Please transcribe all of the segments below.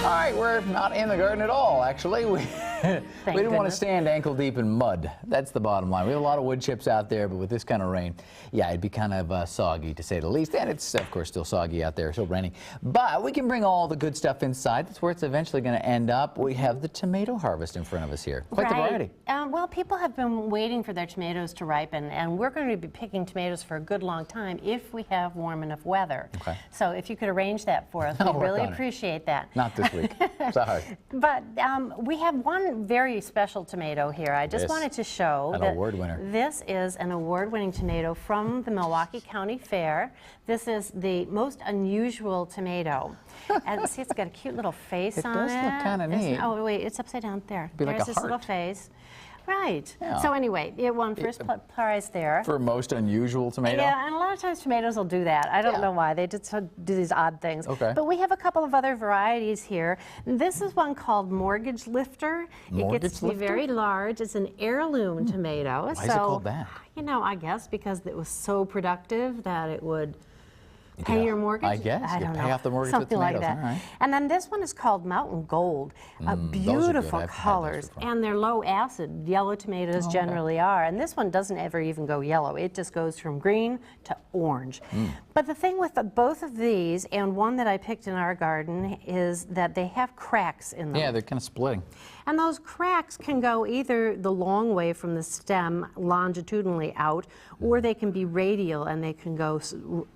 All right, we're not in the garden at all, actually. We didn't want to stand ankle deep in mud. That's the bottom line. We have a lot of wood chips out there, but with this kind of rain, yeah, it'd be kind of soggy, to say the least. And it's, of course, still soggy out there, still raining. But we can bring all the good stuff inside. That's where it's eventually going to end up. We have the tomato harvest in front of us here. Quite the variety. Well, people have been waiting for their tomatoes to ripen, and we're going to be picking tomatoes for a good long time if we have warm enough weather. Okay. So if you could arrange that for us, we'd really appreciate that. Not this week. Sorry. But we have one very special tomato here. I just wanted to show an award winner. This is an award-winning tomato from the Milwaukee County Fair. This is the most unusual tomato. And see, it's got a cute little face on it. It does look kind of neat. Oh, wait, it's upside down there. Be like There's a this heart. little face. Right. Yeah. So anyway, it won first prize there. For most unusual tomato? Yeah, and a lot of times tomatoes will do that. I don't know why. They just do these odd things. Okay. But we have a couple of other varieties here. This is one called Mortgage Lifter. It gets to be very large. It's an heirloom tomato. Why is it called that? You know, I guess because it was so productive that it would pay your mortgage? I guess. I don't know. Pay off the mortgage Something with tomatoes. like that. All right. And then this one is called Mountain Gold. Beautiful colors. And they're low acid. Yellow tomatoes generally are. And this one doesn't ever even go yellow. It just goes from green to orange. But the thing with both of these, and one that I picked in our garden, is that they have cracks in them. Yeah, they're kind of splitting. And those cracks can go either the long way from the stem longitudinally out, or they can be radial and they can go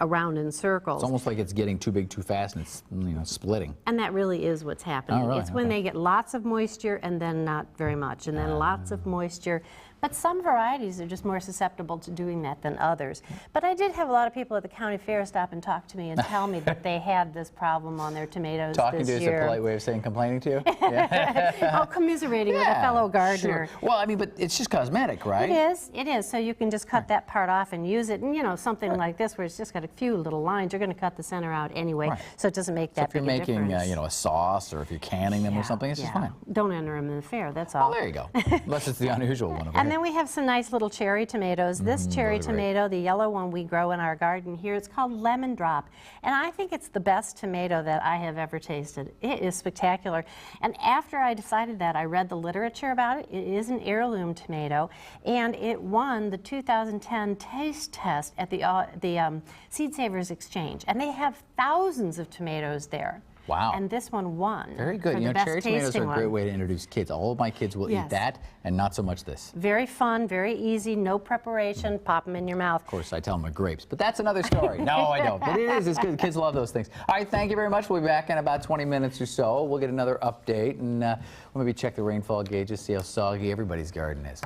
around in circles. It's almost like it's getting too big too fast and it's, you know, splitting. And that really is what's happening. Oh, really? It's when they get lots of moisture and then not very much, and then lots of moisture. But some varieties are just more susceptible to doing that than others. But I did have a lot of people at the county fair stop and talk to me and tell me that they had this problem on their tomatoes Talking this to you is a polite way of saying complaining to you? Oh, commiserating with a fellow gardener. Sure. Well, I mean, but it's just cosmetic, right? It is. It is. So you can just cut that part off and use it. And, you know, something like this where it's just got a few little lines, you're going to cut the center out anyway. So it doesn't make that big a difference. So if you're making, you know, a sauce or if you're canning them or something, it's just fine. Don't enter them in the fair, that's all. Oh, there you go. Unless it's the unusual one over And here. then we have some nice little cherry tomatoes. This cherry tomato, the yellow one we grow in our garden here, it's called Lemon Drop. And I think it's the best tomato that I have ever tasted. It is spectacular. And after I decided that, I read the literature about it. It is an heirloom tomato, and it won the 2010 taste test at the Seed Savers Exchange. And they have thousands of tomatoes there. Wow. And this one won. Very good. You know, cherry tomatoes are a great way to introduce kids. All of my kids will eat that and not so much this. Very fun, very easy, no preparation, pop them in your mouth. Of course, I tell them they're grapes, but that's another story. No, I don't. But it is. It's good. Kids love those things. All right, thank you very much. We'll be back in about 20 minutes or so. We'll get another update and we'll maybe check the rainfall gauges, see how soggy everybody's garden is.